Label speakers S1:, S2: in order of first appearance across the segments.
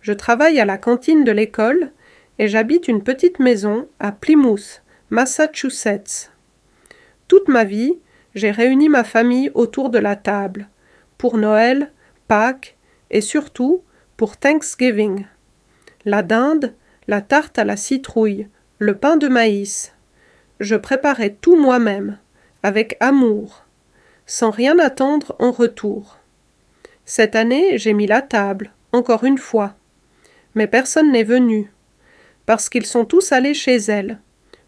S1: Je travaille à la cantine de l'école et j'habite une petite maison à Plymouth, Massachusetts. Toute ma vie, j'ai réuni ma famille autour de la table, pour Noël, Pâques et surtout pour Thanksgiving. La dinde, la tarte à la citrouille, le pain de maïs. Je préparais tout moi-même, avec amour, sans rien attendre en retour. Cette année, j'ai mis la table, encore une fois. Mais personne n'est venu, parce qu'ils sont tous allés chez elle.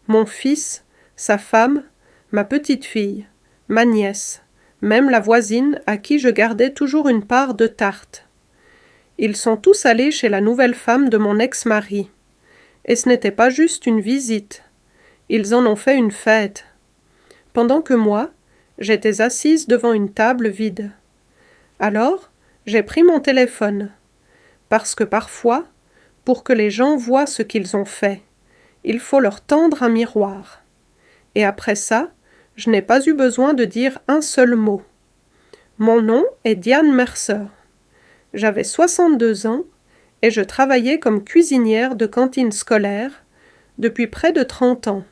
S1: Mon fils, sa femme, ma petite-fille, ma nièce, même la voisine à qui je gardais toujours une part de tarte. Ils sont tous allés chez la nouvelle femme de mon ex-mari. Et ce n'était pas juste une visite. Ils en ont fait une fête. Pendant que moi, j'étais assise devant une table vide. Alors, j'ai pris mon téléphone. Parce que parfois, pour que les gens voient ce qu'ils ont fait, il faut leur tendre un miroir. Et après ça, je n'ai pas eu besoin de dire un seul mot. Mon nom est Diane Mercer. J'avais 62 ans et je travaillais comme cuisinière de cantine scolaire depuis près de 30 ans.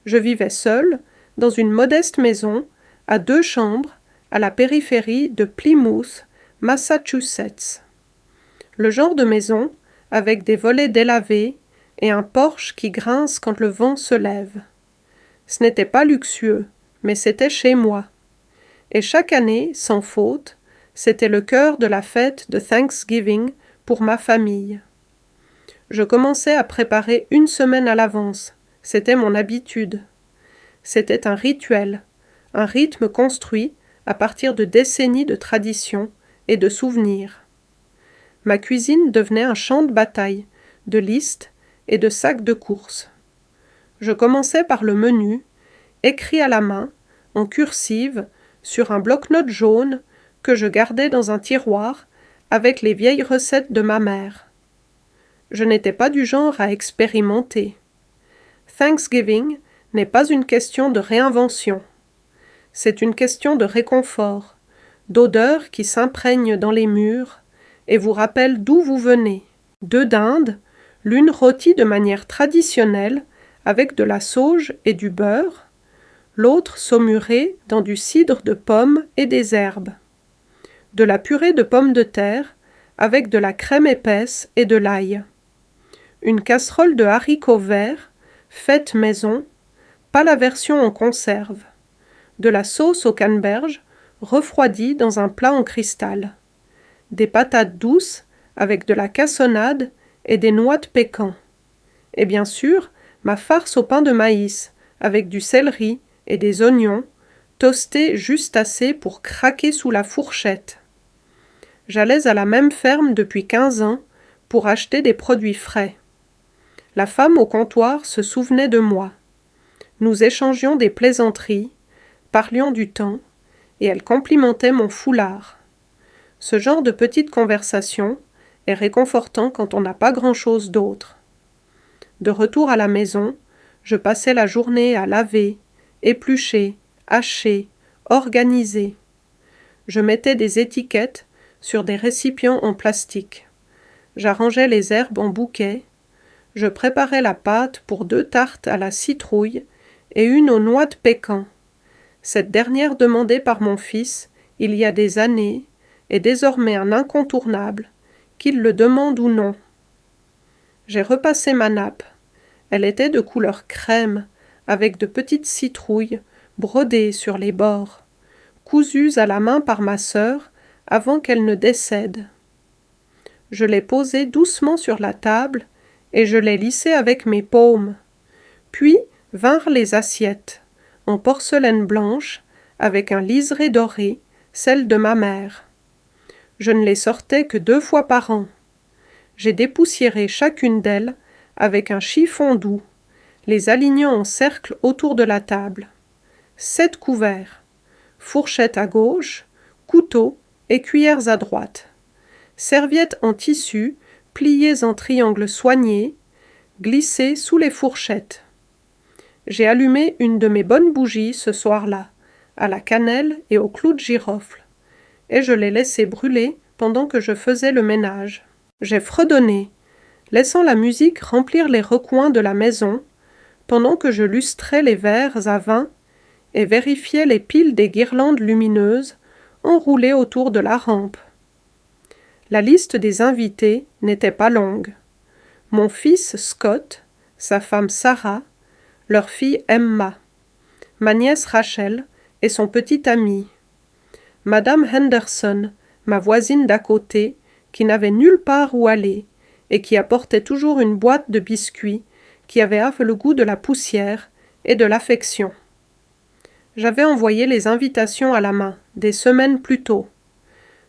S1: Je vivais seule dans une modeste maison à 2 chambres à la périphérie de Plymouth, Massachusetts. Le genre de maison avec des volets délavés et un porche qui grince quand le vent se lève. Ce n'était pas luxueux, mais c'était chez moi. Et chaque année, sans faute, c'était le cœur de la fête de Thanksgiving pour ma famille. Je commençais à préparer une semaine à l'avance. C'était mon habitude. C'était un rituel, un rythme construit à partir de décennies de traditions et de souvenirs. Ma cuisine devenait un champ de bataille, de listes et de sacs de courses. Je commençais par le menu, écrit à la main, en cursive, sur un bloc-notes jaune que je gardais dans un tiroir avec les vieilles recettes de ma mère. Je n'étais pas du genre à expérimenter. Thanksgiving n'est pas une question de réinvention. C'est une question de réconfort, d'odeur qui s'imprègne dans les murs et vous rappelle d'où vous venez. 2 dindes, l'une rôtie de manière traditionnelle avec de la sauge et du beurre, l'autre saumurée dans du cidre de pommes et des herbes. De la purée de pommes de terre avec de la crème épaisse et de l'ail. Une casserole de haricots verts, faite maison, pas la version en conserve. De la sauce au canneberge, refroidie dans un plat en cristal. Des patates douces avec de la cassonade et des noix de pécan. Et bien sûr, ma farce au pain de maïs, avec du céleri et des oignons, toastés juste assez pour craquer sous la fourchette. J'allais à la même ferme depuis 15 ans pour acheter des produits frais. La femme au comptoir se souvenait de moi. Nous échangions des plaisanteries, parlions du temps, et elle complimentait mon foulard. Ce genre de petite conversation est réconfortant quand on n'a pas grand-chose d'autre. De retour à la maison, je passais la journée à laver, éplucher, hacher, organiser. Je mettais des étiquettes sur des récipients en plastique. J'arrangeais les herbes en bouquets. Je préparais la pâte pour 2 tartes à la citrouille et une aux noix de pécan. Cette dernière demandée par mon fils, il y a des années, est désormais un incontournable, qu'il le demande ou non. J'ai repassé ma nappe. Elle était de couleur crème, avec de petites citrouilles brodées sur les bords, cousues à la main par ma sœur avant qu'elle ne décède. Je les posai doucement sur la table et je les lissai avec mes paumes. Puis vinrent les assiettes, en porcelaine blanche, avec un liseré doré, celle de ma mère. Je ne les sortais que 2 fois par an. J'ai dépoussiéré chacune d'elles avec un chiffon doux, les alignant en cercle autour de la table. 7 couverts, fourchette à gauche, couteau et cuillères à droite. Serviettes en tissu, pliées en triangles soignés, glissées sous les fourchettes. J'ai allumé une de mes bonnes bougies ce soir-là, à la cannelle et au clou de girofle, et je l'ai laissée brûler pendant que je faisais le ménage. J'ai fredonné, laissant la musique remplir les recoins de la maison, pendant que je lustrais les verres à vin et vérifiais les piles des guirlandes lumineuses enroulées autour de la rampe. La liste des invités n'était pas longue. Mon fils Scott, sa femme Sarah, leur fille Emma, ma nièce Rachel et son petit ami, Madame Henderson, ma voisine d'à côté, qui n'avait nulle part où aller et qui apportait toujours une boîte de biscuits qui avait le goût de la poussière et de l'affection. J'avais envoyé les invitations à la main, des semaines plus tôt.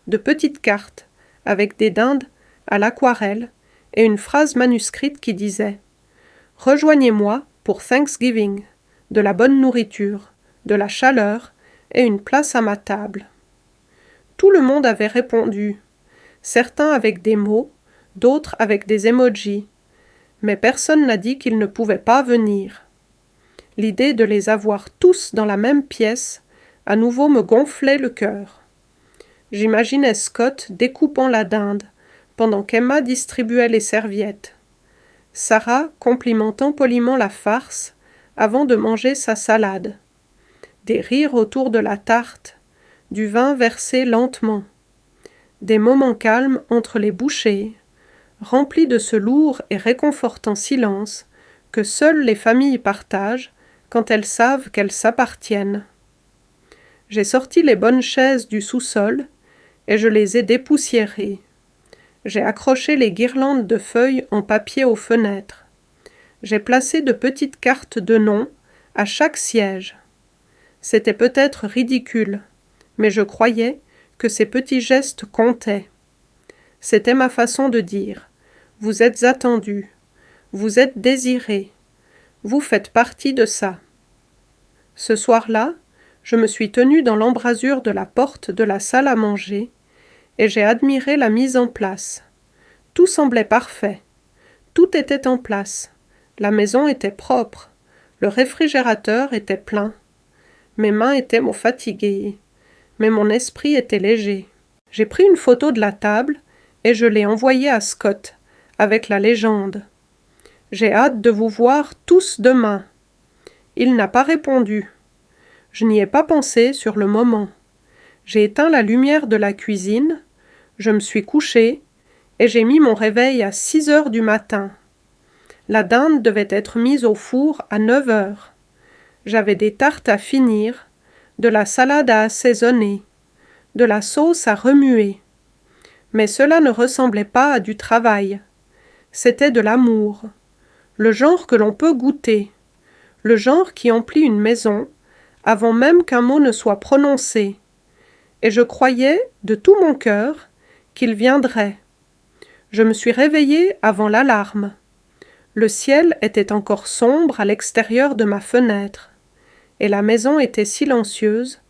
S1: De petites cartes, avec des dindes à l'aquarelle et une phrase manuscrite qui disait « Rejoignez-moi pour Thanksgiving, de la bonne nourriture, de la chaleur et une place à ma table. » Tout le monde avait répondu, certains avec des mots, d'autres avec des emojis, mais personne n'a dit qu'ils ne pouvaient pas venir. L'idée de les avoir tous dans la même pièce à nouveau me gonflait le cœur. J'imaginais Scott découpant la dinde, pendant qu'Emma distribuait les serviettes. Sarah complimentant poliment la farce avant de manger sa salade. Des rires autour de la tarte, du vin versé lentement. Des moments calmes entre les bouchées, remplis de ce lourd et réconfortant silence que seules les familles partagent quand elles savent qu'elles s'appartiennent. J'ai sorti les bonnes chaises du sous-sol et je les ai dépoussiérées. J'ai accroché les guirlandes de feuilles en papier aux fenêtres. J'ai placé de petites cartes de noms à chaque siège. C'était peut-être ridicule, mais je croyais que ces petits gestes comptaient. C'était ma façon de dire « Vous êtes attendus, vous êtes désirés, vous faites partie de ça. » Ce soir-là, je me suis tenue dans l'embrasure de la porte de la salle à manger et j'ai admiré la mise en place. Tout semblait parfait. Tout était en place. La maison était propre. Le réfrigérateur était plein. Mes mains étaient fatiguées, mais mon esprit était léger. J'ai pris une photo de la table et je l'ai envoyée à Scott, avec la légende. « J'ai hâte de vous voir tous demain. » Il n'a pas répondu. Je n'y ai pas pensé sur le moment. J'ai éteint la lumière de la cuisine, je me suis couchée et j'ai mis mon réveil à 6 heures du matin. La dinde devait être mise au four à 9 heures. J'avais des tartes à finir, de la salade à assaisonner, de la sauce à remuer. Mais cela ne ressemblait pas à du travail. C'était de l'amour, le genre que l'on peut goûter, le genre qui emplit une maison avant même qu'un mot ne soit prononcé. Et je croyais, de tout mon cœur, qu'il viendrait. Je me suis réveillée avant l'alarme. Le ciel était encore sombre à l'extérieur de ma fenêtre, et la maison était silencieuse,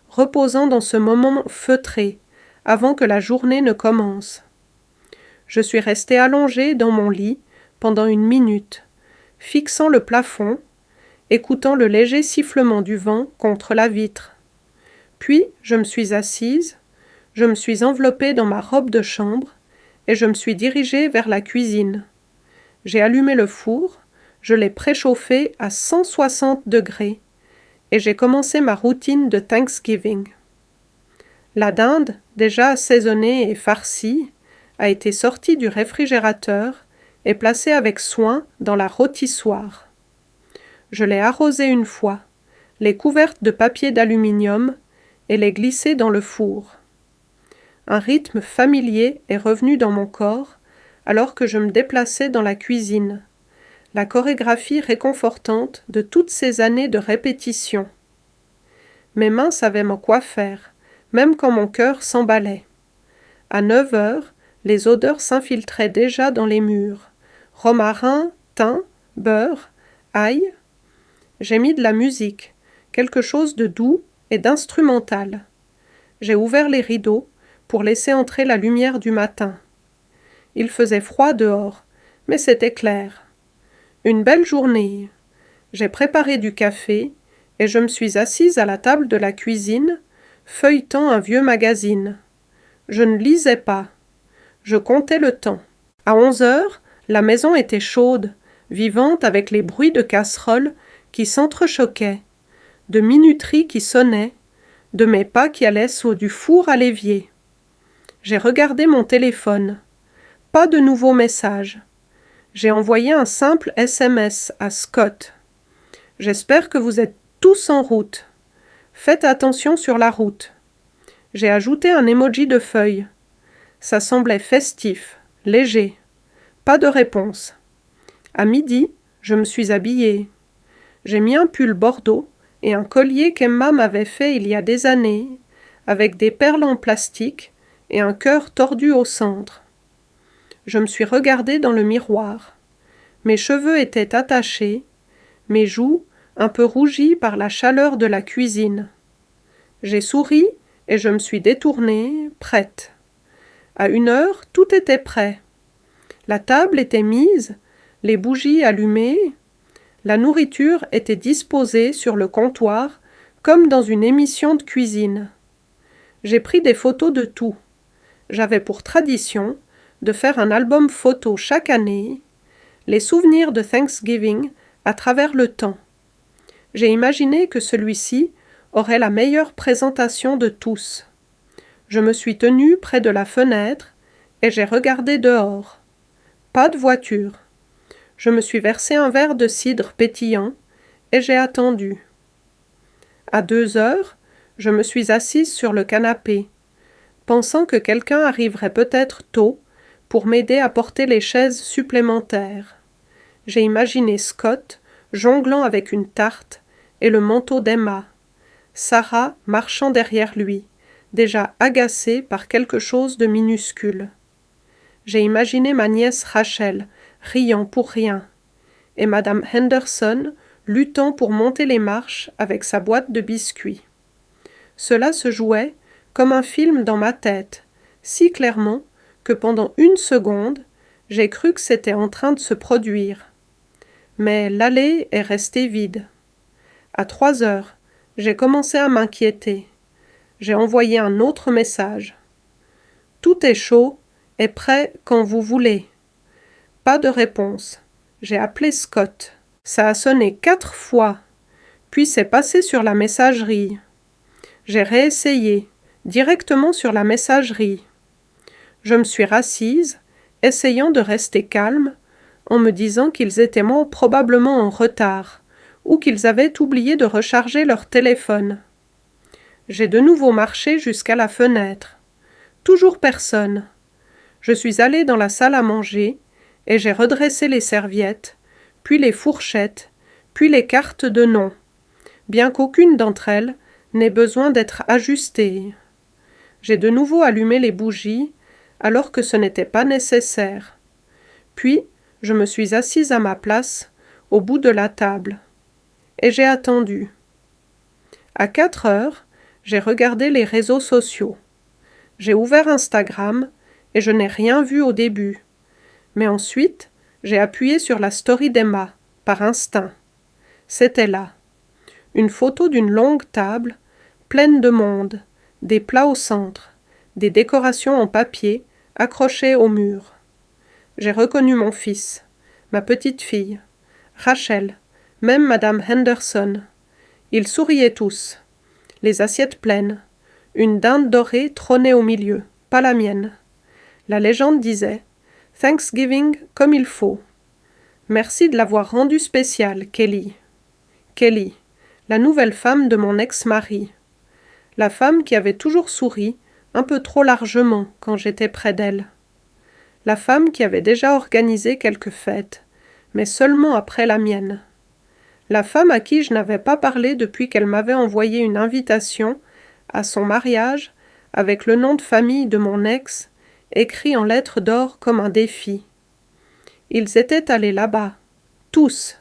S1: reposant dans ce moment feutré, avant que la journée ne commence. Je suis restée allongée dans mon lit pendant 1 minute, fixant le plafond, écoutant le léger sifflement du vent contre la vitre. Puis je me suis assise, je me suis enveloppée dans ma robe de chambre et je me suis dirigée vers la cuisine. J'ai allumé le four, je l'ai préchauffé à 160 degrés et j'ai commencé ma routine de Thanksgiving. La dinde, déjà assaisonnée et farcie, a été sortie du réfrigérateur et placée avec soin dans la rôtissoire. Je l'ai arrosée 1 fois, l'ai couverte de papier d'aluminium et l'ai glissée dans le four. Un rythme familier est revenu dans mon corps alors que je me déplaçais dans la cuisine, la chorégraphie réconfortante de toutes ces années de répétition. Mes mains savaient quoi faire, même quand mon cœur s'emballait. À 9 heures, les odeurs s'infiltraient déjà dans les murs. Romarin, thym, beurre, ail. J'ai mis de la musique, quelque chose de doux et d'instrumental. J'ai ouvert les rideaux pour laisser entrer la lumière du matin. Il faisait froid dehors, mais c'était clair. Une belle journée. J'ai préparé du café et je me suis assise à la table de la cuisine, feuilletant un vieux magazine. Je ne lisais pas. Je comptais le temps. À 11 heures, la maison était chaude, vivante avec les bruits de casseroles qui s'entrechoquaient, de minuteries qui sonnaient, de mes pas qui allaient du four à l'évier. J'ai regardé mon téléphone. Pas de nouveaux messages. J'ai envoyé un simple SMS à Scott. J'espère que vous êtes tous en route. Faites attention sur la route. J'ai ajouté un emoji de feuille. Ça semblait festif, léger. Pas de réponse. À midi, je me suis habillée. J'ai mis un pull bordeaux et un collier qu'Emma m'avait fait il y a des années, avec des perles en plastique et un cœur tordu au centre. Je me suis regardée dans le miroir. Mes cheveux étaient attachés, mes joues un peu rougies par la chaleur de la cuisine. J'ai souri et je me suis détournée, prête. À 1 heure, tout était prêt. La table était mise, les bougies allumées, la nourriture était disposée sur le comptoir comme dans une émission de cuisine. J'ai pris des photos de tout. J'avais pour tradition de faire un album photo chaque année, les souvenirs de Thanksgiving à travers le temps. J'ai imaginé que celui-ci aurait la meilleure présentation de tous. Je me suis tenue près de la fenêtre et j'ai regardé dehors. Pas de voiture. Je me suis versé un verre de cidre pétillant et j'ai attendu. À 2 heures, je me suis assise sur le canapé, pensant que quelqu'un arriverait peut-être tôt pour m'aider à porter les chaises supplémentaires. J'ai imaginé Scott jonglant avec une tarte et le manteau d'Emma, Sarah marchant derrière lui, déjà agacée par quelque chose de minuscule. J'ai imaginé ma nièce Rachel riant pour rien, et Madame Henderson luttant pour monter les marches avec sa boîte de biscuits. Cela se jouait comme un film dans ma tête, si clairement que pendant 1 seconde, j'ai cru que c'était en train de se produire. Mais l'allée est restée vide. À 3 heures, j'ai commencé à m'inquiéter. J'ai envoyé un autre message. Tout est chaud et prêt quand vous voulez. Pas de réponse. J'ai appelé Scott. Ça a sonné 4 fois, puis c'est passé sur la messagerie. J'ai réessayé, directement sur la messagerie. Je me suis rassise, essayant de rester calme, en me disant qu'ils étaient probablement en retard, ou qu'ils avaient oublié de recharger leur téléphone. J'ai de nouveau marché jusqu'à la fenêtre. Toujours personne. Je suis allée dans la salle à manger, et j'ai redressé les serviettes, puis les fourchettes, puis les cartes de nom, bien qu'aucune d'entre elles n'ait besoin d'être ajustée. J'ai de nouveau allumé les bougies, alors que ce n'était pas nécessaire. Puis, je me suis assise à ma place, au bout de la table. Et j'ai attendu. À 4 heures, j'ai regardé les réseaux sociaux. J'ai ouvert Instagram et je n'ai rien vu au début. Mais ensuite, j'ai appuyé sur la story d'Emma, par instinct. C'était là. Une photo d'une longue table, pleine de monde, des plats au centre, des décorations en papier accrochées au mur. J'ai reconnu mon fils, ma petite fille, Rachel, même Madame Henderson. Ils souriaient tous, les assiettes pleines. Une dinde dorée trônait au milieu, pas la mienne. La légende disait « Thanksgiving comme il faut ». Merci de l'avoir rendu spécial, Kelly. Kelly, la nouvelle femme de mon ex-mari. La femme qui avait toujours souri, un peu trop largement quand j'étais près d'elle. La femme qui avait déjà organisé quelques fêtes, mais seulement après la mienne. La femme à qui je n'avais pas parlé depuis qu'elle m'avait envoyé une invitation à son mariage avec le nom de famille de mon ex, écrit en lettres d'or comme un défi. Ils étaient allés là-bas, tous.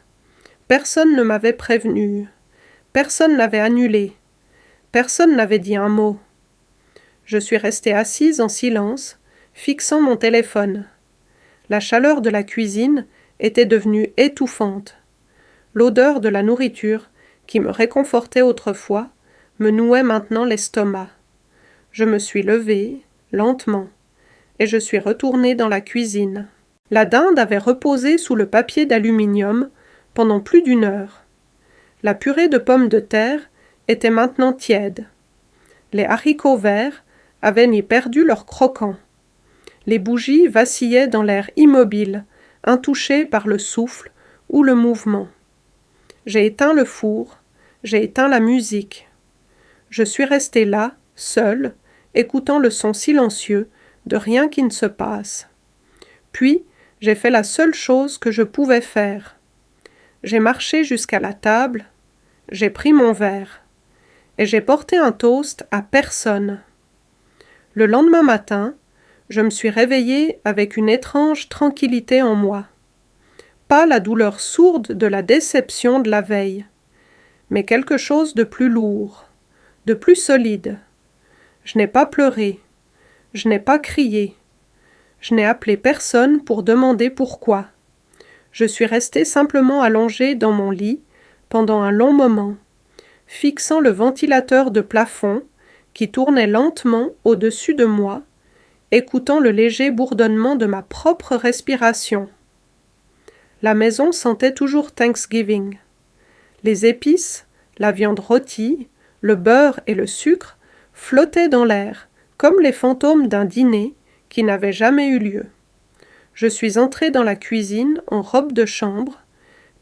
S1: Personne ne m'avait prévenu. Personne n'avait annulé. Personne n'avait dit un mot. Je suis restée assise en silence, fixant mon téléphone. La chaleur de la cuisine était devenue étouffante. L'odeur de la nourriture, qui me réconfortait autrefois, me nouait maintenant l'estomac. Je me suis levée, lentement, et je suis retournée dans la cuisine. La dinde avait reposé sous le papier d'aluminium pendant plus d'1 heure. La purée de pommes de terre était maintenant tiède. Les haricots verts avaient ni perdu leur croquant. Les bougies vacillaient dans l'air immobile, intouchées par le souffle ou le mouvement. J'ai éteint le four, j'ai éteint la musique. Je suis resté là, seul, écoutant le son silencieux de rien qui ne se passe. Puis, j'ai fait la seule chose que je pouvais faire. J'ai marché jusqu'à la table, j'ai pris mon verre, et j'ai porté un toast à personne. Le lendemain matin, je me suis réveillée avec une étrange tranquillité en moi. Pas la douleur sourde de la déception de la veille, mais quelque chose de plus lourd, de plus solide. Je n'ai pas pleuré, je n'ai pas crié, je n'ai appelé personne pour demander pourquoi. Je suis restée simplement allongée dans mon lit pendant un long moment, fixant le ventilateur de plafond qui tournait lentement au-dessus de moi, écoutant le léger bourdonnement de ma propre respiration. La maison sentait toujours Thanksgiving. Les épices, la viande rôtie, le beurre et le sucre flottaient dans l'air, comme les fantômes d'un dîner qui n'avait jamais eu lieu. Je suis entrée dans la cuisine en robe de chambre,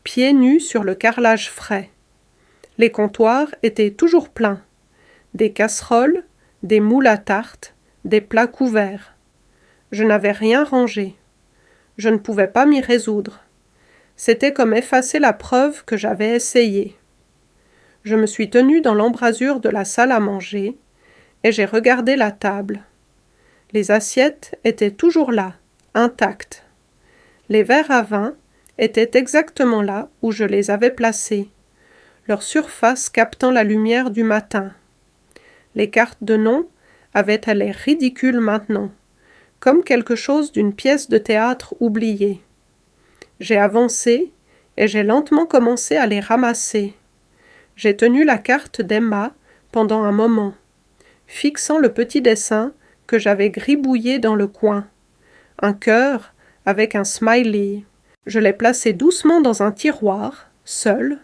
S1: pieds nus sur le carrelage frais. Les comptoirs étaient toujours pleins. Des casseroles, des moules à tarte, des plats couverts. Je n'avais rien rangé. Je ne pouvais pas m'y résoudre. C'était comme effacer la preuve que j'avais essayé. Je me suis tenue dans l'embrasure de la salle à manger et j'ai regardé la table. Les assiettes étaient toujours là, intactes. Les verres à vin étaient exactement là où je les avais placés, leur surface captant la lumière du matin. Les cartes de nom avaient l'air ridicules maintenant, comme quelque chose d'une pièce de théâtre oubliée. J'ai avancé et j'ai lentement commencé à les ramasser. J'ai tenu la carte d'Emma pendant un moment, fixant le petit dessin que j'avais gribouillé dans le coin. Un cœur avec un smiley. Je l'ai placé doucement dans un tiroir, seul.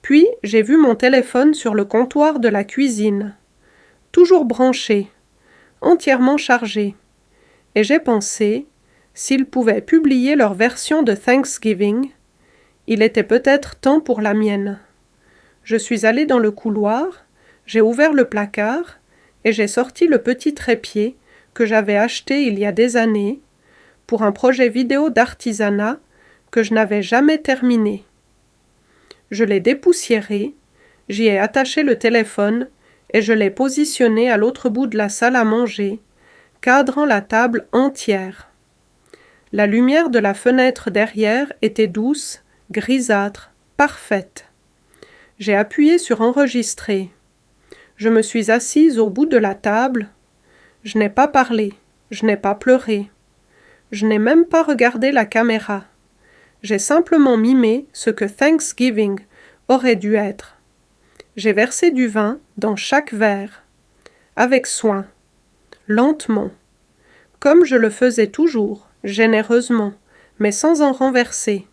S1: Puis j'ai vu mon téléphone sur le comptoir de la cuisine, toujours branché, entièrement chargé. Et j'ai pensé, s'ils pouvaient publier leur version de Thanksgiving, il était peut-être temps pour la mienne. Je suis allée dans le couloir, j'ai ouvert le placard et j'ai sorti le petit trépied que j'avais acheté il y a des années pour un projet vidéo d'artisanat que je n'avais jamais terminé. Je l'ai dépoussiéré, j'y ai attaché le téléphone et je l'ai positionné à l'autre bout de la salle à manger, cadrant la table entière. La lumière de la fenêtre derrière était douce, grisâtre, parfaite. J'ai appuyé sur enregistrer. Je me suis assise au bout de la table. Je n'ai pas parlé, je n'ai pas pleuré. Je n'ai même pas regardé la caméra. J'ai simplement mimé ce que Thanksgiving aurait dû être. J'ai versé du vin dans chaque verre, avec soin, lentement, comme je le faisais toujours, généreusement, mais sans en renverser.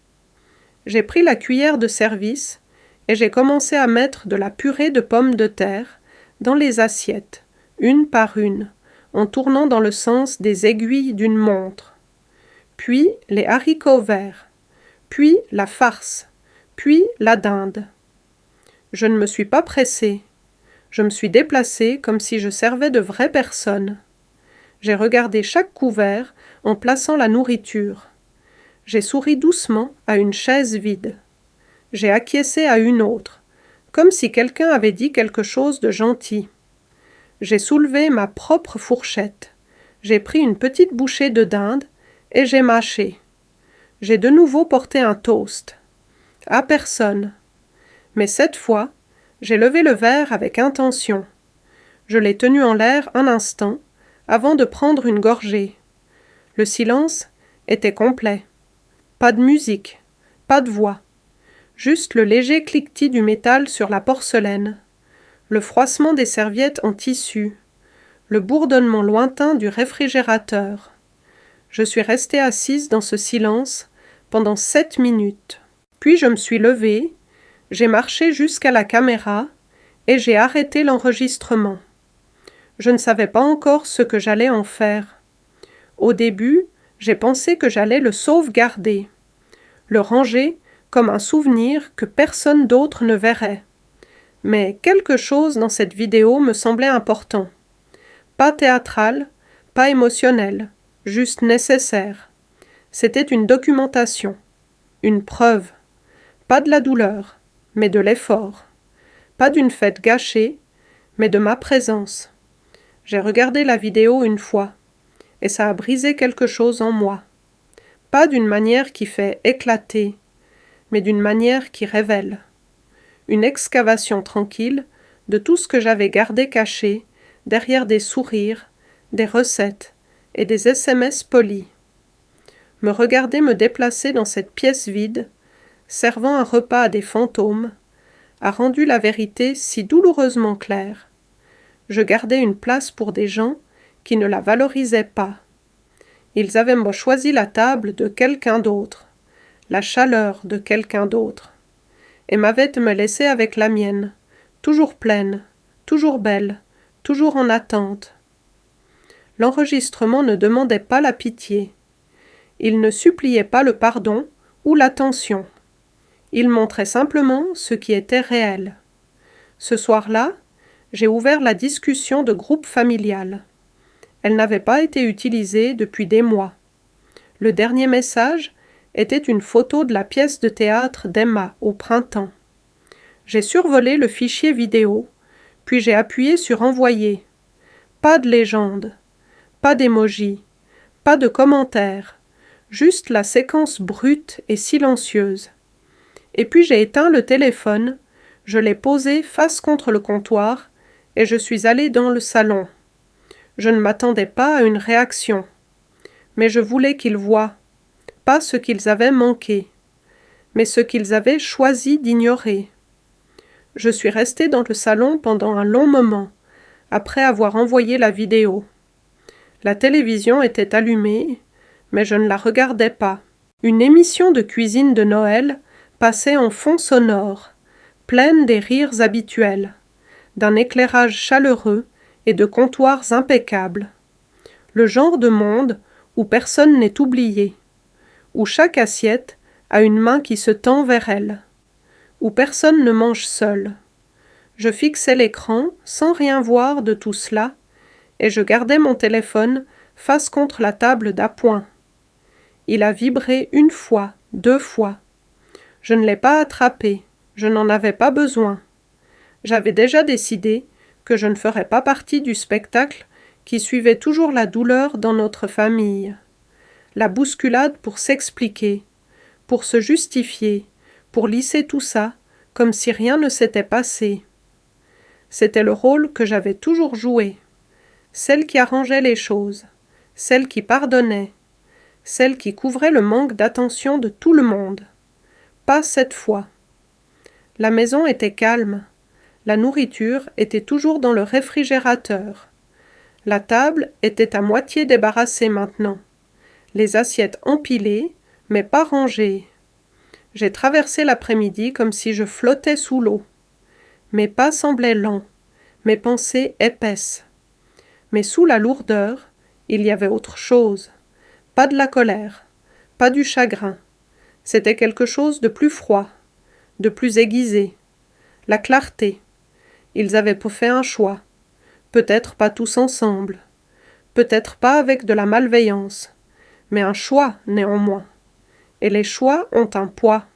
S1: J'ai pris la cuillère de service et j'ai commencé à mettre de la purée de pommes de terre dans les assiettes, une par une, en tournant dans le sens des aiguilles d'une montre. Puis les haricots verts, puis la farce, puis la dinde. Je ne me suis pas pressée. Je me suis déplacée comme si je servais de vraie personne. J'ai regardé chaque couvert en plaçant la nourriture. J'ai souri doucement à une chaise vide. J'ai acquiescé à une autre, comme si quelqu'un avait dit quelque chose de gentil. J'ai soulevé ma propre fourchette. J'ai pris une petite bouchée de dinde et j'ai mâché. J'ai de nouveau porté un toast. À personne. Mais cette fois, j'ai levé le verre avec intention. Je l'ai tenu en l'air un instant, avant de prendre une gorgée. Le silence était complet. Pas de musique, pas de voix. Juste le léger cliquetis du métal sur la porcelaine, le froissement des serviettes en tissu, le bourdonnement lointain du réfrigérateur. Je suis restée assise dans ce silence pendant 7 minutes. Puis je me suis levée, j'ai marché jusqu'à la caméra et j'ai arrêté l'enregistrement. Je ne savais pas encore ce que j'allais en faire. Au début, j'ai pensé que j'allais le sauvegarder, le ranger comme un souvenir que personne d'autre ne verrait. Mais quelque chose dans cette vidéo me semblait important. Pas théâtral, pas émotionnel, juste nécessaire. C'était une documentation, une preuve. Pas de la douleur, mais de l'effort. Pas d'une fête gâchée, mais de ma présence. J'ai regardé la vidéo une fois, et ça a brisé quelque chose en moi. Pas d'une manière qui fait éclater, mais d'une manière qui révèle. Une excavation tranquille de tout ce que j'avais gardé caché derrière des sourires, des recettes et des SMS polis. Me regarder me déplacer dans cette pièce vide, servant un repas à des fantômes, a rendu la vérité si douloureusement claire. Je gardais une place pour des gens qui ne la valorisaient pas. Ils avaient choisi la table de quelqu'un d'autre, la chaleur de quelqu'un d'autre, et m'avaient me laisser avec la mienne, toujours pleine, toujours belle, toujours en attente. L'enregistrement ne demandait pas la pitié. Il ne suppliait pas le pardon ou l'attention. Il montrait simplement ce qui était réel. Ce soir-là, j'ai ouvert la discussion de groupe familial. Elle n'avait pas été utilisée depuis des mois. Le dernier message était une photo de la pièce de théâtre d'Emma au printemps. J'ai survolé le fichier vidéo, puis j'ai appuyé sur Envoyer. Pas de légende, pas d'émoji, pas de commentaires, juste la séquence brute et silencieuse. Et puis j'ai éteint le téléphone, je l'ai posé face contre le comptoir, et je suis allée dans le salon. Je ne m'attendais pas à une réaction, mais je voulais qu'ils voient, pas ce qu'ils avaient manqué, mais ce qu'ils avaient choisi d'ignorer. Je suis restée dans le salon pendant un long moment, après avoir envoyé la vidéo. La télévision était allumée, mais je ne la regardais pas. Une émission de cuisine de Noël passait en fond sonore, pleine des rires habituels, d'un éclairage chaleureux et de comptoirs impeccables. Le genre de monde où personne n'est oublié, où chaque assiette a une main qui se tend vers elle, où personne ne mange seul. Je fixais l'écran sans rien voir de tout cela, et je gardais mon téléphone face contre la table d'appoint. Il a vibré 1 fois, 2 fois. Je ne l'ai pas attrapé, je n'en avais pas besoin. J'avais déjà décidé que je ne ferais pas partie du spectacle qui suivait toujours la douleur dans notre famille. La bousculade pour s'expliquer, pour se justifier, pour lisser tout ça, comme si rien ne s'était passé. C'était le rôle que j'avais toujours joué. Celle qui arrangeait les choses, celle qui pardonnait, celle qui couvrait le manque d'attention de tout le monde. Pas cette fois. La maison était calme. La nourriture était toujours dans le réfrigérateur. La table était à moitié débarrassée maintenant. Les assiettes empilées, mais pas rangées. J'ai traversé l'après-midi comme si je flottais sous l'eau. Mes pas semblaient lents, mes pensées épaisses. Mais sous la lourdeur, il y avait autre chose. Pas de la colère, pas du chagrin. C'était quelque chose de plus froid, de plus aiguisé. La clarté. Ils avaient fait un choix. Peut-être pas tous ensemble. Peut-être pas avec de la malveillance. Mais un choix, néanmoins. Et les choix ont un poids.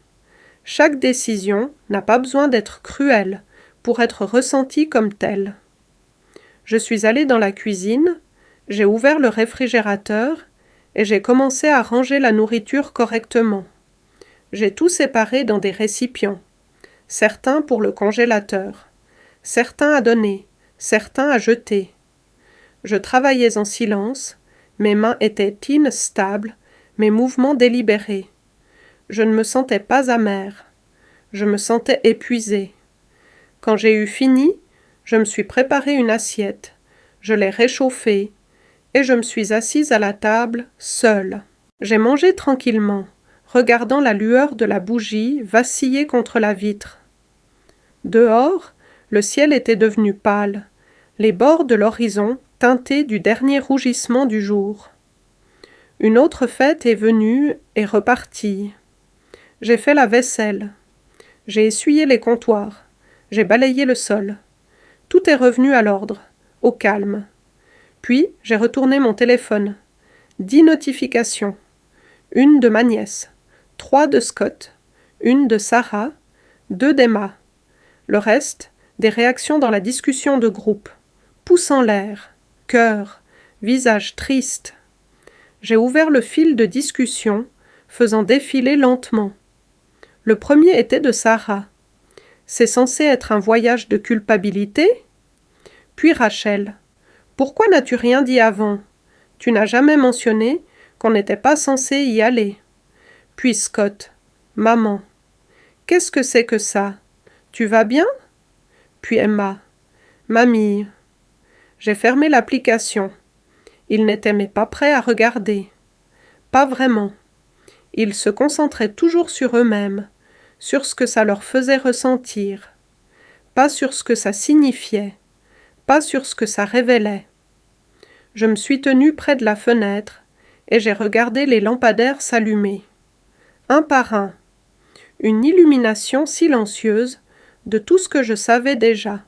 S1: Chaque décision n'a pas besoin d'être cruelle pour être ressentie comme telle. Je suis allée dans la cuisine, j'ai ouvert le réfrigérateur et j'ai commencé à ranger la nourriture correctement. J'ai tout séparé dans des récipients, certains pour le congélateur, certains à donner, certains à jeter. Je travaillais en silence, mes mains étaient instables, mes mouvements délibérés. Je ne me sentais pas amère, je me sentais épuisée. Quand j'ai eu fini, je me suis préparé une assiette, je l'ai réchauffée, et je me suis assise à la table, seule. J'ai mangé tranquillement, regardant la lueur de la bougie vaciller contre la vitre. Dehors, le ciel était devenu pâle, les bords de l'horizon teintés du dernier rougissement du jour. Une autre fête est venue et repartie. J'ai fait la vaisselle. J'ai essuyé les comptoirs. J'ai balayé le sol. Tout est revenu à l'ordre, au calme. Puis j'ai retourné mon téléphone. 10 notifications. Une de ma nièce, 3 de Scott, une de Sarah, 2 d'Emma. Le reste, des réactions dans la discussion de groupe. Pouce en l'air, cœur, visage triste. J'ai ouvert le fil de discussion, faisant défiler lentement. Le premier était de Sarah. C'est censé être un voyage de culpabilité? Puis Rachel. Pourquoi n'as-tu rien dit avant? Tu n'as jamais mentionné qu'on n'était pas censé y aller. Puis Scott. Maman. Qu'est-ce que c'est que ça? Tu vas bien? Puis Emma. Mamie. J'ai fermé l'application. Ils n'étaient mais pas prêts à regarder. Pas vraiment. Ils se concentraient toujours sur eux-mêmes, sur ce que ça leur faisait ressentir, pas sur ce que ça signifiait, pas sur ce que ça révélait. Je me suis tenue près de la fenêtre et j'ai regardé les lampadaires s'allumer. Un par un. Une illumination silencieuse de tout ce que je savais déjà.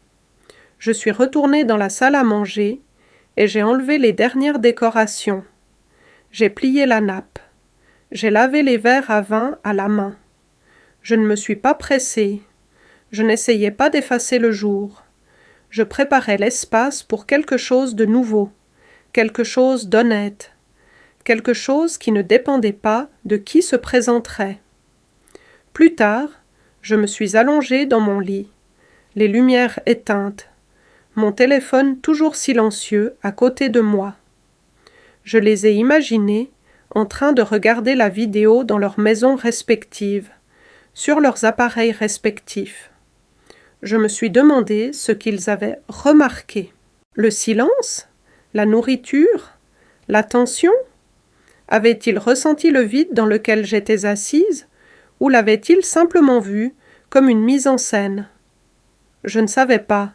S1: Je suis retournée dans la salle à manger et j'ai enlevé les dernières décorations. J'ai plié la nappe. J'ai lavé les verres à vin à la main. Je ne me suis pas pressée. Je n'essayais pas d'effacer le jour. Je préparais l'espace pour quelque chose de nouveau, quelque chose d'honnête, quelque chose qui ne dépendait pas de qui se présenterait. Plus tard, je me suis allongée dans mon lit, les lumières éteintes, mon téléphone toujours silencieux à côté de moi. Je les ai imaginés en train de regarder la vidéo dans leurs maisons respectives, sur leurs appareils respectifs. Je me suis demandé ce qu'ils avaient remarqué. Le silence? La nourriture? L'attention? Avaient-ils ressenti le vide dans lequel j'étais assise, ou l'avaient-ils simplement vu comme une mise en scène? Je ne savais pas,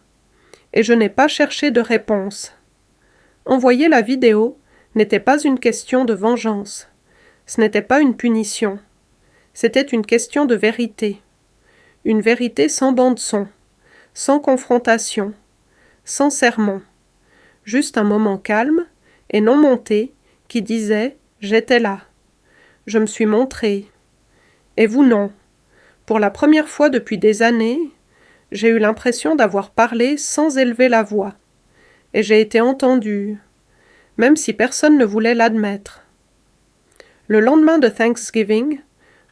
S1: et je n'ai pas cherché de réponse. Envoyer la vidéo n'était pas une question de vengeance. Ce n'était pas une punition. C'était une question de vérité. Une vérité sans bande-son, sans confrontation, sans sermon. Juste un moment calme et non monté qui disait « J'étais là. Je me suis montrée. Et vous non. Pour la première fois depuis des années, j'ai eu l'impression d'avoir parlé sans élever la voix. Et j'ai été entendue, même si personne ne voulait l'admettre. Le lendemain de Thanksgiving,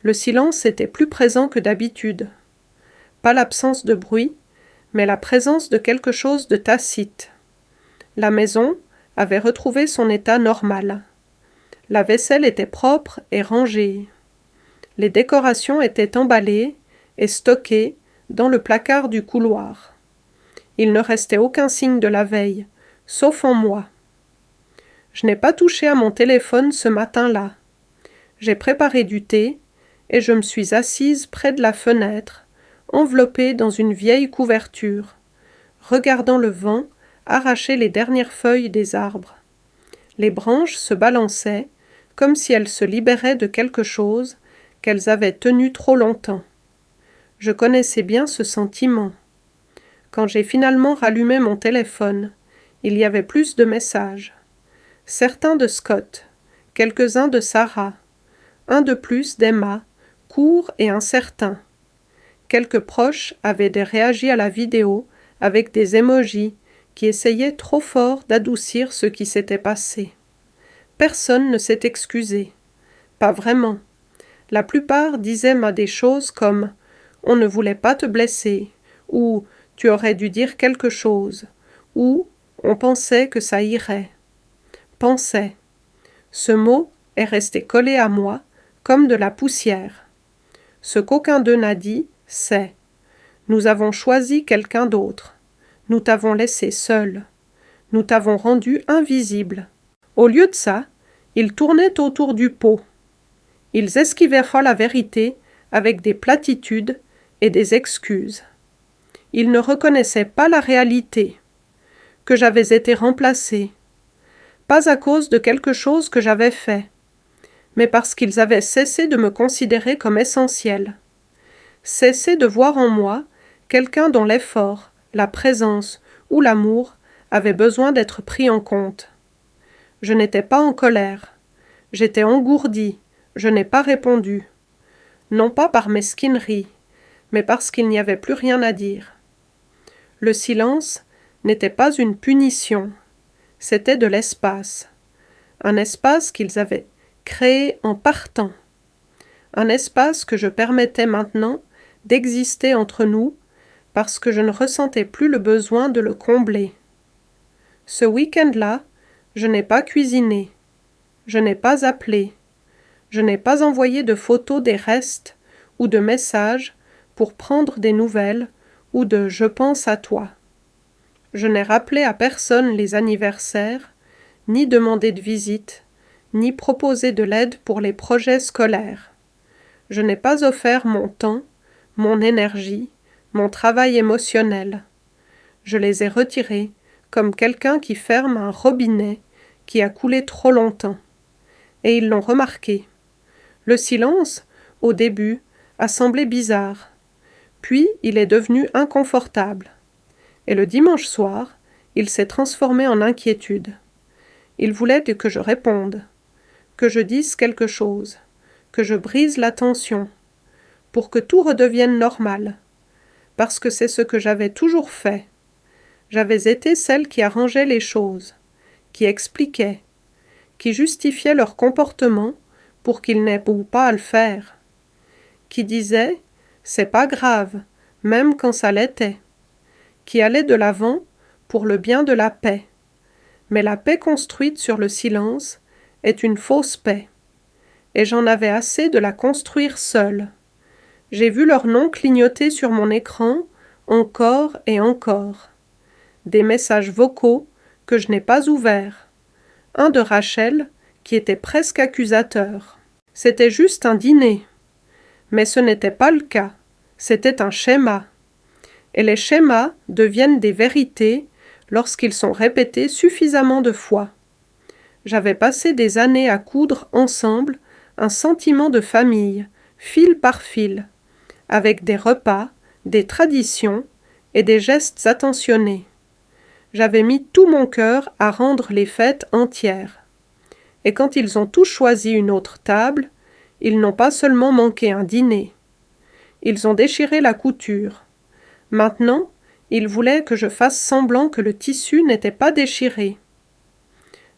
S1: le silence était plus présent que d'habitude. Pas l'absence de bruit, mais la présence de quelque chose de tacite. La maison avait retrouvé son état normal. La vaisselle était propre et rangée. Les décorations étaient emballées et stockées dans le placard du couloir. Il ne restait aucun signe de la veille, sauf en moi. Je n'ai pas touché à mon téléphone ce matin-là. J'ai préparé du thé et je me suis assise près de la fenêtre, enveloppée dans une vieille couverture, regardant le vent arracher les dernières feuilles des arbres. Les branches se balançaient comme si elles se libéraient de quelque chose qu'elles avaient tenu trop longtemps. Je connaissais bien ce sentiment. Quand j'ai finalement rallumé mon téléphone, il y avait plus de messages. Certains de Scott, quelques-uns de Sarah, un de plus d'Emma, court et incertain. Quelques proches avaient réagi à la vidéo avec des émojis qui essayaient trop fort d'adoucir ce qui s'était passé. Personne ne s'est excusé. Pas vraiment. La plupart disaient des choses comme « on ne voulait pas te blesser » ou « tu aurais dû dire quelque chose » ou « on pensait que ça irait ». Pensait. Ce mot est resté collé à moi comme de la poussière. Ce qu'aucun d'eux n'a dit, c'est « nous avons choisi quelqu'un d'autre. Nous t'avons laissé seul. Nous t'avons rendu invisible. » Au lieu de ça, ils tournaient autour du pot. Ils esquivaient la vérité avec des platitudes et des excuses. Ils ne reconnaissaient pas la réalité, que j'avais été remplacée, pas à cause de quelque chose que j'avais fait, mais parce qu'ils avaient cessé de me considérer comme essentiel, cessé de voir en moi quelqu'un dont l'effort, la présence ou l'amour avaient besoin d'être pris en compte. Je n'étais pas en colère, j'étais engourdie, je n'ai pas répondu, non pas par mesquinerie, mais parce qu'il n'y avait plus rien à dire. Le silence n'était pas une punition, c'était de l'espace, un espace qu'ils avaient créé en partant, un espace que je permettais maintenant d'exister entre nous parce que je ne ressentais plus le besoin de le combler. Ce week-end-là, je n'ai pas cuisiné, je n'ai pas appelé, je n'ai pas envoyé de photos des restes ou de messages pour prendre des nouvelles ou de « je pense à toi ». Je n'ai rappelé à personne les anniversaires, ni demandé de visite, ni proposé de l'aide pour les projets scolaires. Je n'ai pas offert mon temps, mon énergie, mon travail émotionnel. Je les ai retirés comme quelqu'un qui ferme un robinet qui a coulé trop longtemps. Et ils l'ont remarqué. Le silence, au début, a semblé bizarre. Puis il est devenu inconfortable. Et le dimanche soir, il s'est transformé en inquiétude. Il voulait que je réponde, que je dise quelque chose, que je brise la tension, pour que tout redevienne normal, parce que c'est ce que j'avais toujours fait. J'avais été celle qui arrangeait les choses, qui expliquait, qui justifiait leur comportement pour qu'ils n'aient pas à le faire, qui disait « c'est pas grave, même quand ça l'était », qui allait de l'avant pour le bien de la paix. Mais la paix construite sur le silence est une fausse paix, et j'en avais assez de la construire seule. J'ai vu leur nom clignoter sur mon écran encore et encore. Des messages vocaux que je n'ai pas ouverts. Un de Rachel qui était presque accusateur. C'était juste un dîner. Mais ce n'était pas le cas. C'était un schéma. Et les schémas deviennent des vérités lorsqu'ils sont répétés suffisamment de fois. J'avais passé des années à coudre ensemble un sentiment de famille, fil par fil, avec des repas, des traditions et des gestes attentionnés. J'avais mis tout mon cœur à rendre les fêtes entières. Et quand ils ont tous choisi une autre table, ils n'ont pas seulement manqué un dîner. Ils ont déchiré la couture. Maintenant, ils voulaient que je fasse semblant que le tissu n'était pas déchiré.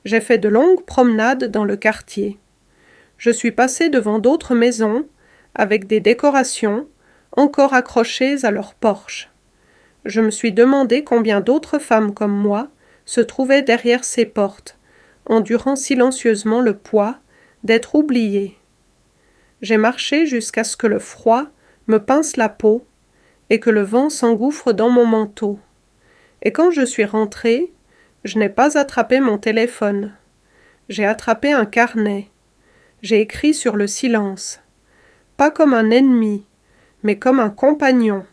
S1: J'ai fait de longues promenades dans le quartier. Je suis passée devant d'autres maisons, avec des décorations, encore accrochées à leurs porches. Je me suis demandé combien d'autres femmes comme moi se trouvaient derrière ces portes, endurant silencieusement le poids d'être oubliées. J'ai marché jusqu'à ce que le froid me pince la peau et que le vent s'engouffre dans mon manteau. Et quand je suis rentrée, je n'ai pas attrapé mon téléphone. J'ai attrapé un carnet. J'ai écrit sur le silence. Pas comme un ennemi, mais comme un compagnon.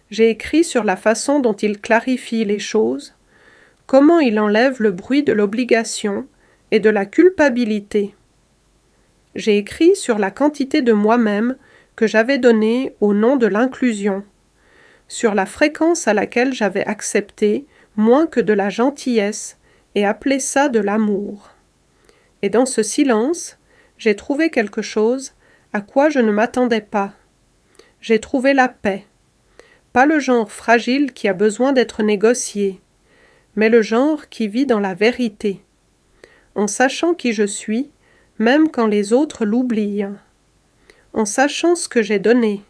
S1: J'ai écrit sur la façon dont il clarifie les choses, comment il enlève le bruit de l'obligation et de la culpabilité. J'ai écrit sur la quantité de moi-même que j'avais donnée au nom de l'inclusion, sur la fréquence à laquelle j'avais accepté moins que de la gentillesse et appelé ça de l'amour. Et dans ce silence, j'ai trouvé quelque chose à quoi je ne m'attendais pas. J'ai trouvé la paix. Pas le genre fragile qui a besoin d'être négocié, mais le genre qui vit dans la vérité, en sachant qui je suis, même quand les autres l'oublient, en sachant ce que j'ai donné,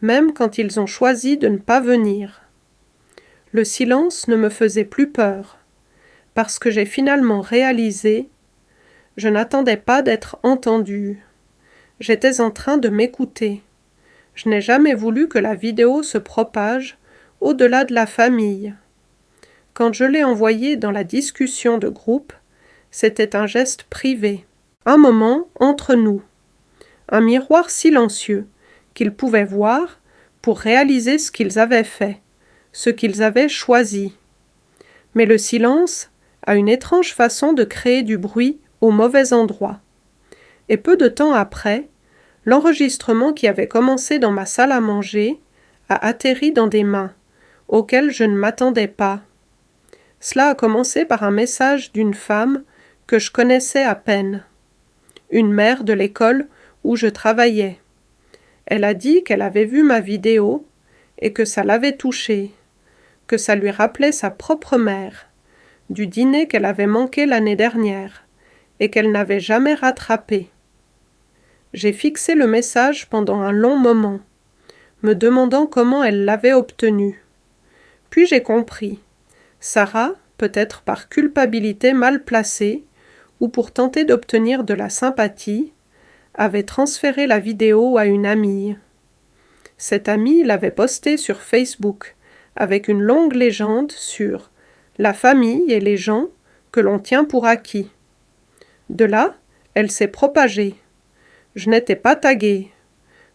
S1: même quand ils ont choisi de ne pas venir. Le silence ne me faisait plus peur, parce que j'ai finalement réalisé, je n'attendais pas d'être entendue. J'étais en train de m'écouter. Je n'ai jamais voulu que la vidéo se propage au-delà de la famille. Quand je l'ai envoyée dans la discussion de groupe, C'était un geste privé, un moment entre nous, un miroir silencieux qu'ils pouvaient voir pour réaliser ce qu'ils avaient fait, ce qu'ils avaient choisi. Mais le silence a une étrange façon de créer du bruit au mauvais endroit. Et peu de temps après, l'enregistrement qui avait commencé dans ma salle à manger a atterri dans des mains, auxquelles je ne m'attendais pas. Cela a commencé par un message d'une femme que je connaissais à peine, une mère de l'école où je travaillais. Elle a dit qu'elle avait vu ma vidéo et que ça l'avait touchée, que ça lui rappelait sa propre mère, du dîner qu'elle avait manqué l'année dernière et qu'elle n'avait jamais rattrapé. J'ai fixé le message pendant un long moment, me demandant comment elle l'avait obtenu. Puis j'ai compris. Sarah, peut-être par culpabilité mal placée, ou pour tenter d'obtenir de la sympathie, avait transféré la vidéo à une amie. Cette amie l'avait postée sur Facebook, avec une longue légende sur la famille et les gens que l'on tient pour acquis. De là, elle s'est propagée. Je n'étais pas taguée,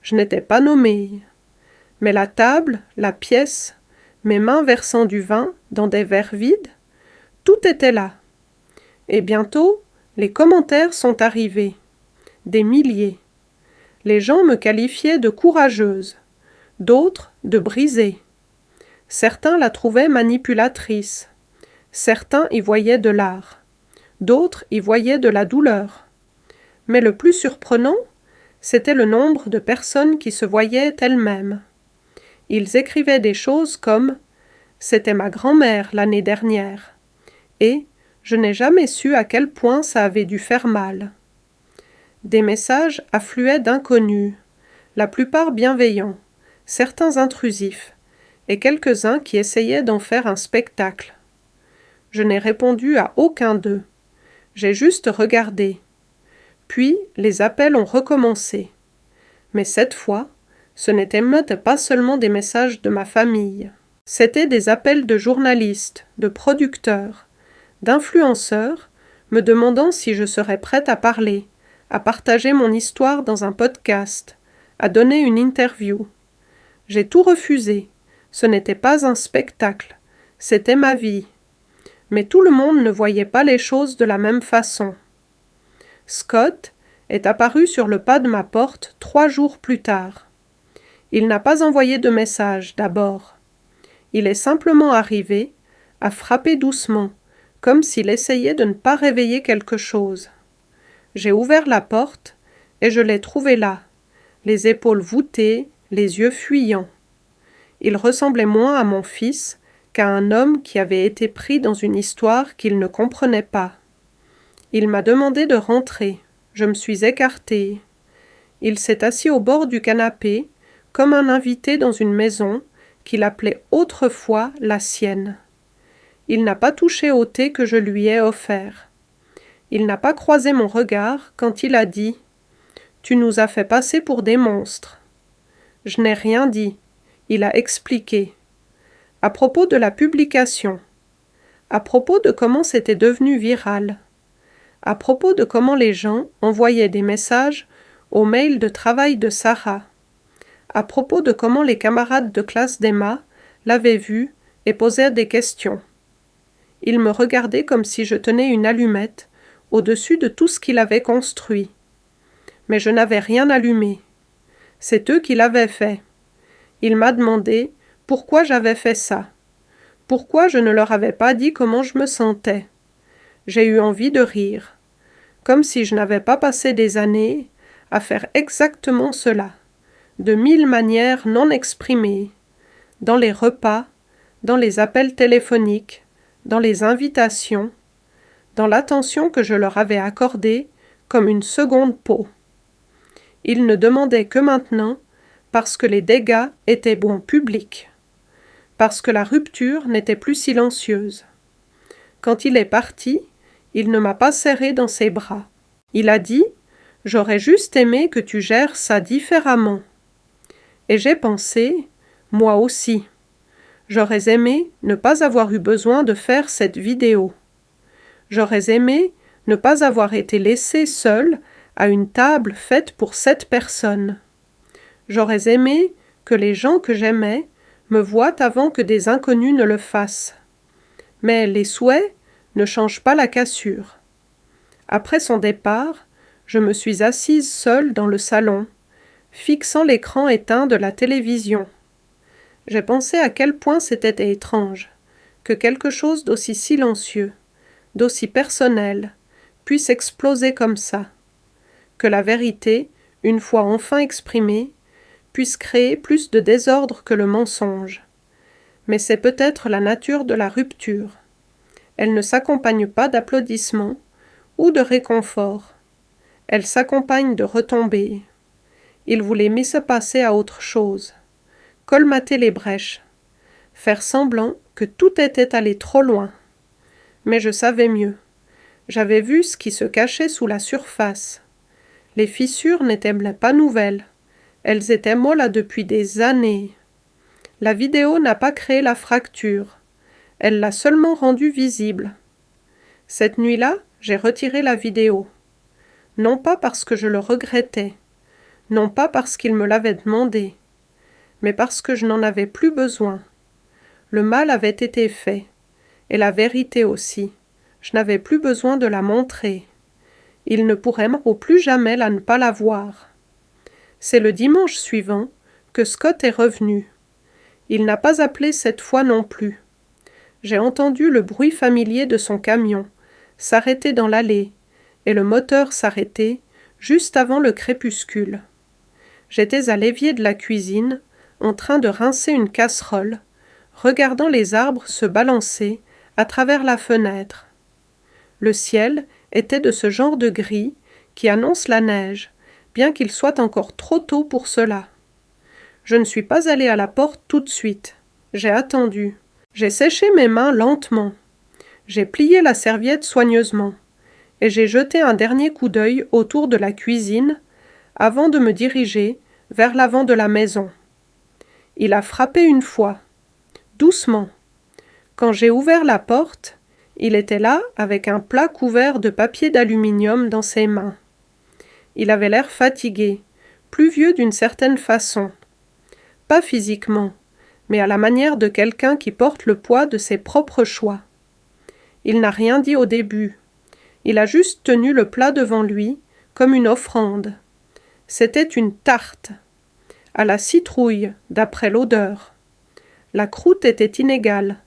S1: je n'étais pas nommée. Mais la table, la pièce, mes mains versant du vin dans des verres vides, tout était là. Et bientôt, les commentaires sont arrivés. Des milliers. Les gens me qualifiaient de courageuse, d'autres de brisée. Certains la trouvaient manipulatrice. Certains y voyaient de l'art. D'autres y voyaient de la douleur. Mais le plus surprenant, c'était le nombre de personnes qui se voyaient elles-mêmes. Ils écrivaient des choses comme « C'était ma grand-mère l'année dernière » et « Je n'ai jamais su à quel point ça avait dû faire mal ». Des messages affluaient d'inconnus, la plupart bienveillants, certains intrusifs, et quelques-uns qui essayaient d'en faire un spectacle. Je n'ai répondu à aucun d'eux. J'ai juste regardé. Puis les appels ont recommencé. Mais cette fois, ce n'étaient pas seulement des messages de ma famille. C'étaient des appels de journalistes, de producteurs, d'influenceurs, me demandant si je serais prête à parler, à partager mon histoire dans un podcast, à donner une interview. J'ai tout refusé. Ce n'était pas un spectacle, c'était ma vie. Mais tout le monde ne voyait pas les choses de la même façon. Scott est apparu sur le pas de ma porte 3 jours plus tard. Il n'a pas envoyé de message d'abord. Il est simplement arrivé, a frappé doucement, comme s'il essayait de ne pas réveiller quelque chose. J'ai ouvert la porte et je l'ai trouvé là, les épaules voûtées, les yeux fuyants. Il ressemblait moins à mon fils qu'à un homme qui avait été pris dans une histoire qu'il ne comprenait pas. Il m'a demandé de rentrer. Je me suis écartée. Il s'est assis au bord du canapé, comme un invité dans une maison qu'il appelait autrefois la sienne. Il n'a pas touché au thé que je lui ai offert. Il n'a pas croisé mon regard quand il a dit « Tu nous as fait passer pour des monstres ». Je n'ai rien dit. Il a expliqué. À propos de la publication. À propos de comment c'était devenu viral. À propos de comment les gens envoyaient des messages au mail de travail de Sarah. À propos de comment les camarades de classe d'Emma l'avaient vu et posaient des questions. Il me regardait comme si je tenais une allumette au-dessus de tout ce qu'il avait construit. Mais je n'avais rien allumé. C'est eux qui l'avaient fait. Il m'a demandé pourquoi j'avais fait ça. Pourquoi je ne leur avais pas dit comment je me sentais. J'ai eu envie de rire. Comme si je n'avais pas passé des années à faire exactement cela, de 1000 manières non exprimées, dans les repas, dans les appels téléphoniques, dans les invitations, dans l'attention que je leur avais accordée comme une seconde peau. Ils ne demandaient que maintenant parce que les dégâts étaient bons publics, parce que la rupture n'était plus silencieuse. Quand il est parti, il ne m'a pas serré dans ses bras. Il a dit « J'aurais juste aimé que tu gères ça différemment. » Et j'ai pensé « Moi aussi. J'aurais aimé ne pas avoir eu besoin de faire cette vidéo. J'aurais aimé ne pas avoir été laissée seule à une table faite pour 7 personnes. J'aurais aimé que les gens que j'aimais me voient avant que des inconnus ne le fassent. Mais les souhaits ne changent pas la cassure. Après son départ, je me suis assise seule dans le salon, fixant l'écran éteint de la télévision. J'ai pensé à quel point c'était étrange, que quelque chose d'aussi silencieux, d'aussi personnel, puisse exploser comme ça, que la vérité, une fois enfin exprimée, puisse créer plus de désordre que le mensonge. Mais c'est peut-être la nature de la rupture. Elle ne s'accompagne pas d'applaudissements ou de réconfort. Elle s'accompagne de retombées. Il voulait se passer à autre chose, colmater les brèches, faire semblant que tout était allé trop loin. Mais je savais mieux. J'avais vu ce qui se cachait sous la surface. Les fissures n'étaient pas nouvelles. Elles étaient molles depuis des années. La vidéo n'a pas créé la fracture. Elle l'a seulement rendue visible. Cette nuit-là, j'ai retiré la vidéo. Non pas parce que je le regrettais, non pas parce qu'il me l'avait demandé, mais parce que je n'en avais plus besoin. Le mal avait été fait, et la vérité aussi. Je n'avais plus besoin de la montrer. Il ne pourrait plus jamais ne pas la voir. C'est le dimanche suivant que Scott est revenu. Il n'a pas appelé cette fois non plus. J'ai entendu le bruit familier de son camion s'arrêter dans l'allée, et le moteur s'arrêter juste avant le crépuscule. J'étais à l'évier de la cuisine, en train de rincer une casserole, regardant les arbres se balancer à travers la fenêtre. Le ciel était de ce genre de gris qui annonce la neige, bien qu'il soit encore trop tôt pour cela. Je ne suis pas allée à la porte tout de suite. J'ai attendu. J'ai séché mes mains lentement. J'ai plié la serviette soigneusement, et j'ai jeté un dernier coup d'œil autour de la cuisine avant de me diriger vers l'avant de la maison. Il a frappé une fois, doucement. Quand j'ai ouvert la porte, il était là avec un plat couvert de papier d'aluminium dans ses mains. Il avait l'air fatigué, plus vieux d'une certaine façon. Pas physiquement, mais à la manière de quelqu'un qui porte le poids de ses propres choix. Il n'a rien dit au début. Il a juste tenu le plat devant lui, comme une offrande. C'était une tarte, à la citrouille, d'après l'odeur. La croûte était inégale,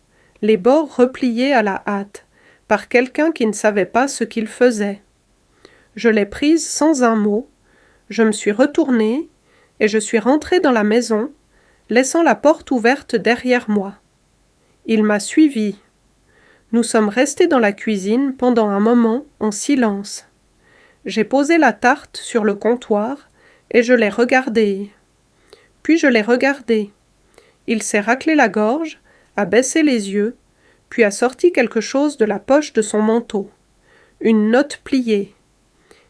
S1: les bords repliés à la hâte, par quelqu'un qui ne savait pas ce qu'il faisait. Je l'ai prise sans un mot, je me suis retournée, et je suis rentrée dans la maison, laissant la porte ouverte derrière moi. Il m'a suivie. Nous sommes restés dans la cuisine pendant un moment en silence. J'ai posé la tarte sur le comptoir et je l'ai regardée. Puis je l'ai regardé. Il s'est raclé la gorge, a baissé les yeux, puis a sorti quelque chose de la poche de son manteau. Une note pliée.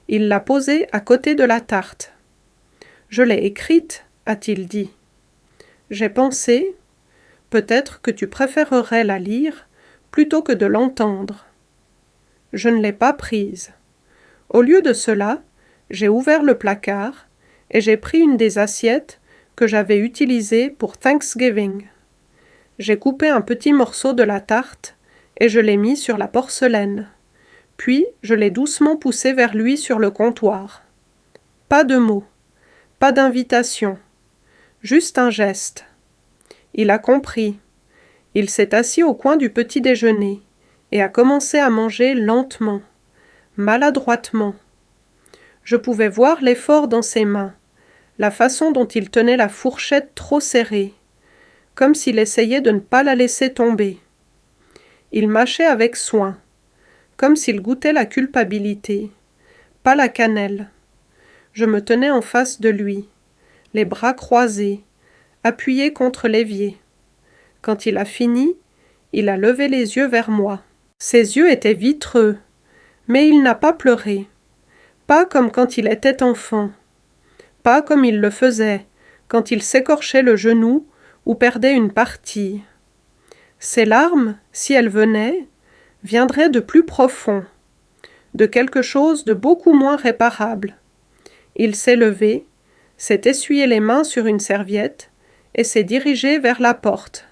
S1: Il l'a posée à côté de la tarte. « Je l'ai écrite, a-t-il dit. J'ai pensé, peut-être que tu préférerais la lire plutôt que de l'entendre. Je ne l'ai pas prise. Au lieu de cela, j'ai ouvert le placard et j'ai pris une des assiettes que j'avais utilisées pour Thanksgiving. J'ai coupé un petit morceau de la tarte et je l'ai mis sur la porcelaine. Puis je l'ai doucement poussé vers lui sur le comptoir. Pas de mots, pas d'invitation, juste un geste. Il a compris. Il s'est assis au coin du petit déjeuner et a commencé à manger lentement, maladroitement. Je pouvais voir l'effort dans ses mains, la façon dont il tenait la fourchette trop serrée, comme s'il essayait de ne pas la laisser tomber. Il mâchait avec soin, comme s'il goûtait la culpabilité, pas la cannelle. Je me tenais en face de lui, les bras croisés, appuyé contre l'évier. Quand il a fini, il a levé les yeux vers moi. Ses yeux étaient vitreux, mais il n'a pas pleuré. Pas comme quand il était enfant. Pas comme il le faisait quand il s'écorchait le genou ou perdait une partie. Ses larmes, si elles venaient, viendraient de plus profond. de quelque chose de beaucoup moins réparable. Il s'est levé, s'est essuyé les mains sur une serviette et s'est dirigé vers la porte.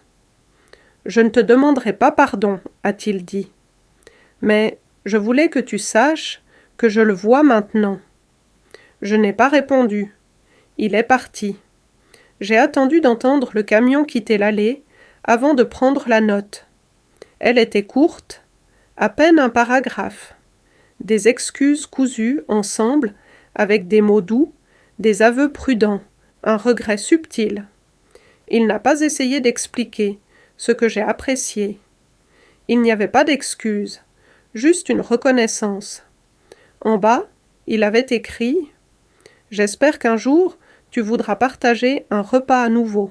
S1: « Je ne te demanderai pas pardon, a-t-il dit. Mais je voulais que tu saches que je le vois maintenant. » Je n'ai pas répondu. Il est parti. J'ai attendu d'entendre le camion quitter l'allée avant de prendre la note. Elle était courte, à peine un paragraphe. Des excuses cousues ensemble avec des mots doux, des aveux prudents, un regret subtil. Il n'a pas essayé d'expliquer, ce que j'ai apprécié. Il n'y avait pas d'excuses, juste une reconnaissance. En bas, il avait écrit « J'espère qu'un jour, tu voudras partager un repas à nouveau.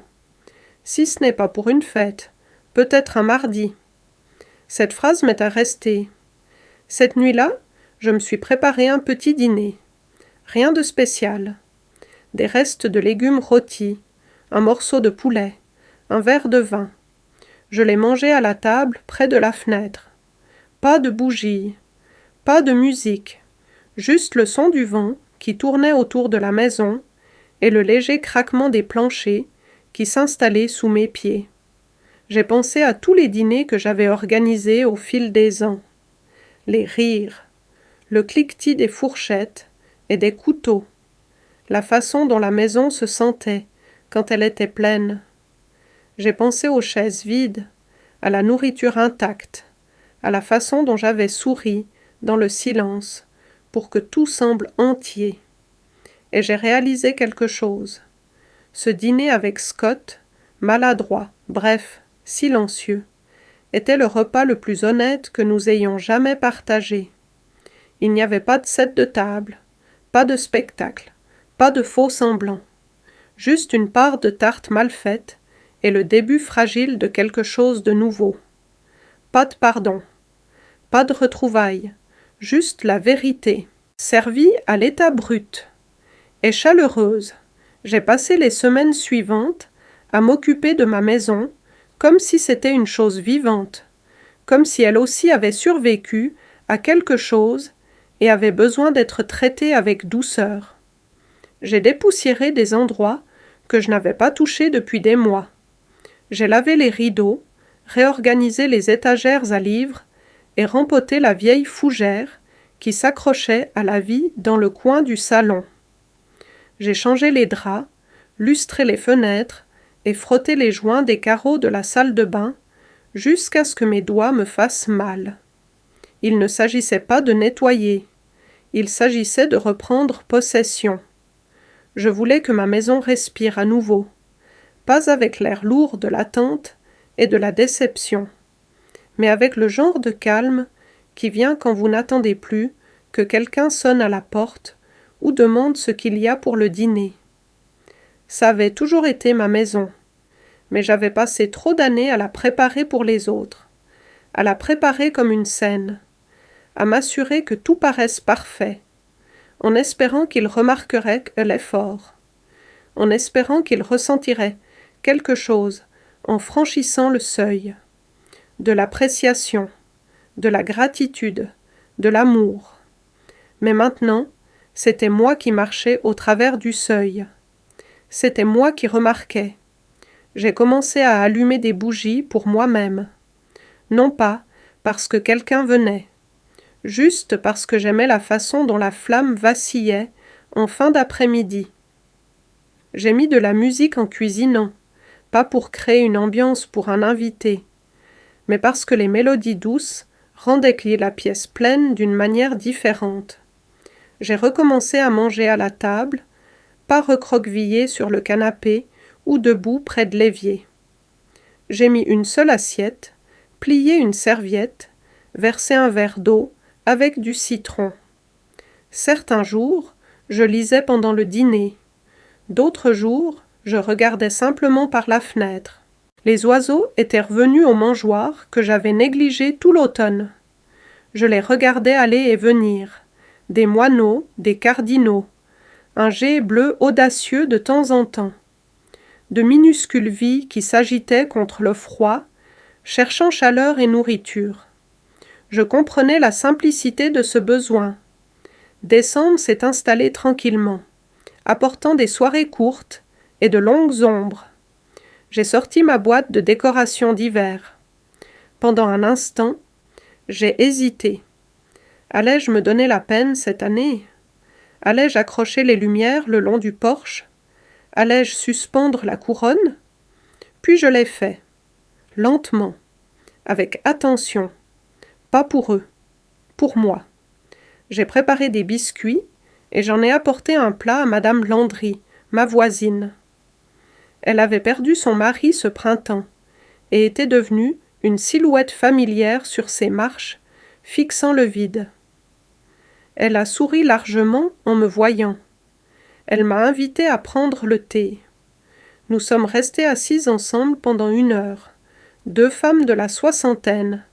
S1: Si ce n'est pas pour une fête, peut-être un mardi. » Cette phrase m'est restée. Cette nuit-là, je me suis préparé un petit dîner. Rien de spécial. Des restes de légumes rôtis, un morceau de poulet, un verre de vin. Je l'ai mangé à la table près de la fenêtre. Pas de bougies, pas de musique, juste le son du vent qui tournait autour de la maison et le léger craquement des planchers qui s'installaient sous mes pieds. J'ai pensé à tous les dîners que j'avais organisés au fil des ans. Les rires, le cliquetis des fourchettes et des couteaux, la façon dont la maison se sentait quand elle était pleine. J'ai pensé aux chaises vides, à la nourriture intacte, à la façon dont j'avais souri dans le silence pour que tout semble entier. Et j'ai réalisé quelque chose. Ce dîner avec Scott, maladroit, bref, silencieux, était le repas le plus honnête que nous ayons jamais partagé. Il n'y avait pas de set de table, pas de spectacle, pas de faux semblants, juste une part de tarte mal faite et le début fragile de quelque chose de nouveau. Pas de pardon, pas de retrouvailles, juste la vérité, servie à l'état brut. Et chaleureuse, j'ai passé les semaines suivantes à m'occuper de ma maison comme si c'était une chose vivante, comme si elle aussi avait survécu à quelque chose et avait besoin d'être traitée avec douceur. J'ai dépoussiéré des endroits que je n'avais pas touchés depuis des mois. J'ai lavé les rideaux, réorganisé les étagères à livres et rempoté la vieille fougère qui s'accrochait à la vie dans le coin du salon. J'ai changé les draps, lustré les fenêtres et frotté les joints des carreaux de la salle de bain jusqu'à ce que mes doigts me fassent mal. Il ne s'agissait pas de nettoyer, il s'agissait de reprendre possession. Je voulais que ma maison respire à nouveau, pas avec l'air lourd de l'attente et de la déception, mais avec le genre de calme qui vient quand vous n'attendez plus que quelqu'un sonne à la porte ou demande ce qu'il y a pour le dîner. Ça avait toujours été ma maison, mais j'avais passé trop d'années à la préparer pour les autres, à la préparer comme une scène, à m'assurer que tout paraisse parfait, en espérant qu'il remarquerait l'effort, en espérant qu'il ressentirait quelque chose en franchissant le seuil, de l'appréciation, de la gratitude, de l'amour. Mais maintenant, c'était moi qui marchais au travers du seuil. C'était moi qui remarquais. J'ai commencé à allumer des bougies pour moi-même. Non pas parce que quelqu'un venait, juste parce que j'aimais la façon dont la flamme vacillait en fin d'après-midi. J'ai mis de la musique en cuisinant, pas pour créer une ambiance pour un invité, mais parce que les mélodies douces rendaient la pièce pleine d'une manière différente. J'ai recommencé à manger à la table, pas recroquevillé sur le canapé ou debout près de l'évier. J'ai mis une seule assiette, plié une serviette, versé un verre d'eau avec du citron. Certains jours, je lisais pendant le dîner. D'autres jours, je regardais simplement par la fenêtre. Les oiseaux étaient revenus au mangeoir que j'avais négligé tout l'automne. Je les regardais aller et venir. Des moineaux, des cardinaux, un jet bleu audacieux de temps en temps, de minuscules vies qui s'agitaient contre le froid, cherchant chaleur et nourriture. Je comprenais la simplicité de ce besoin. Décembre s'est installé tranquillement, apportant des soirées courtes et de longues ombres. J'ai sorti ma boîte de décoration d'hiver. Pendant un instant, j'ai hésité. Allais-je me donner la peine cette année? Allais-je accrocher les lumières le long du porche? Allais-je suspendre la couronne? Puis je l'ai fait, lentement, avec attention, pas pour eux, pour moi. J'ai préparé des biscuits et j'en ai apporté un plat à Madame Landry, ma voisine. Elle avait perdu son mari ce printemps et était devenue une silhouette familière sur ses marches, fixant le vide. Elle a souri largement en me voyant. Elle m'a invité à prendre le thé. Nous sommes restés assises ensemble pendant 1 heure, 2 femmes de la soixantaine,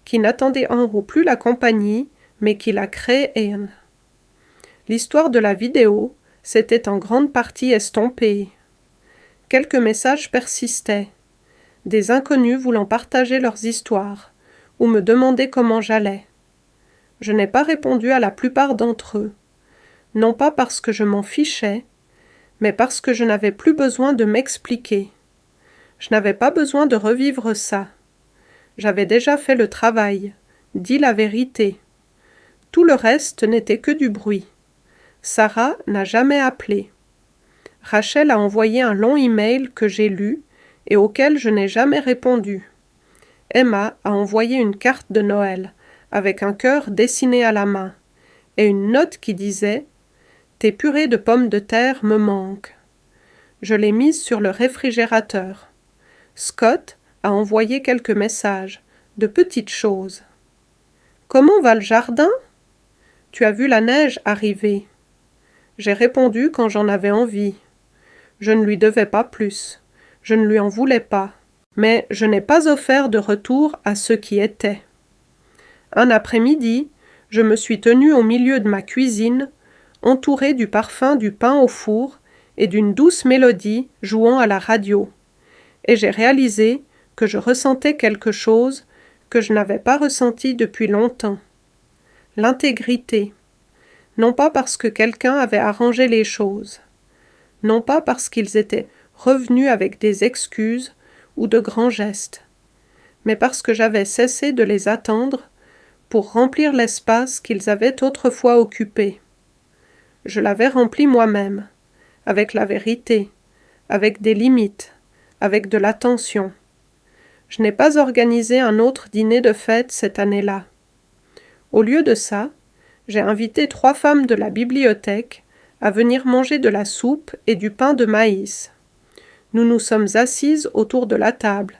S1: qui n'attendaient en gros plus la compagnie, mais qui la créaient. L'histoire de la vidéo s'était en grande partie estompée. Quelques messages persistaient, des inconnus voulant partager leurs histoires, ou me demander comment j'allais. Je n'ai pas répondu à la plupart d'entre eux, non pas parce que je m'en fichais, mais parce que je n'avais plus besoin de m'expliquer. Je n'avais pas besoin de revivre ça. J'avais déjà fait le travail, dit la vérité. Tout le reste n'était que du bruit. Sarah n'a jamais appelé. Rachel a envoyé un long email que j'ai lu et auquel je n'ai jamais répondu. Emma a envoyé une carte de Noël avec un cœur dessiné à la main et une note qui disait « Tes purées de pommes de terre me manquent ». Je l'ai mise sur le réfrigérateur. Scott a envoyé quelques messages, de petites choses. « Comment va le jardin ? Tu as vu la neige arriver ?» J'ai répondu quand j'en avais envie. Je ne lui devais pas plus. Je ne lui en voulais pas. Mais je n'ai pas offert de retour à ce qui était. Un après-midi, je me suis tenue au milieu de ma cuisine, entourée du parfum du pain au four et d'une douce mélodie jouant à la radio. Et j'ai réalisé que je ressentais quelque chose que je n'avais pas ressenti depuis longtemps. L'intégrité. Non pas parce que quelqu'un avait arrangé les choses. Non pas parce qu'ils étaient revenus avec des excuses ou de grands gestes, mais parce que j'avais cessé de les attendre pour remplir l'espace qu'ils avaient autrefois occupé. Je l'avais rempli moi-même, avec la vérité, avec des limites, avec de l'attention. Je n'ai pas organisé un autre dîner de fête cette année-là. Au lieu de ça, j'ai invité 3 femmes de la bibliothèque à venir manger de la soupe et du pain de maïs. Nous nous sommes assises autour de la table,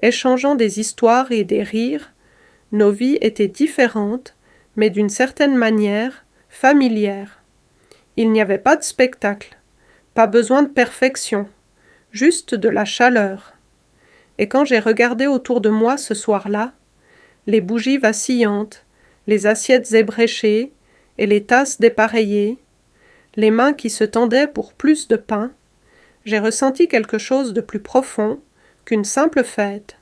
S1: échangeant des histoires et des rires. Nos vies étaient différentes, mais d'une certaine manière, familières. Il n'y avait pas de spectacle, pas besoin de perfection, juste de la chaleur. Et quand j'ai regardé autour de moi ce soir-là, les bougies vacillantes, les assiettes ébréchées et les tasses dépareillées, les mains qui se tendaient pour plus de pain, j'ai ressenti quelque chose de plus profond qu'une simple fête.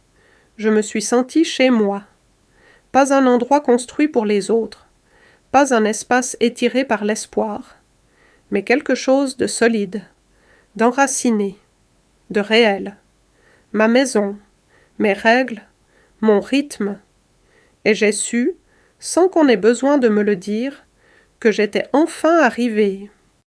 S1: Je me suis sentie chez moi. Pas un endroit construit pour les autres, pas un espace étiré par l'espoir, mais quelque chose de solide, d'enraciné, de réel. Ma maison, mes règles, mon rythme. Et j'ai su, sans qu'on ait besoin de me le dire, que j'étais enfin arrivée.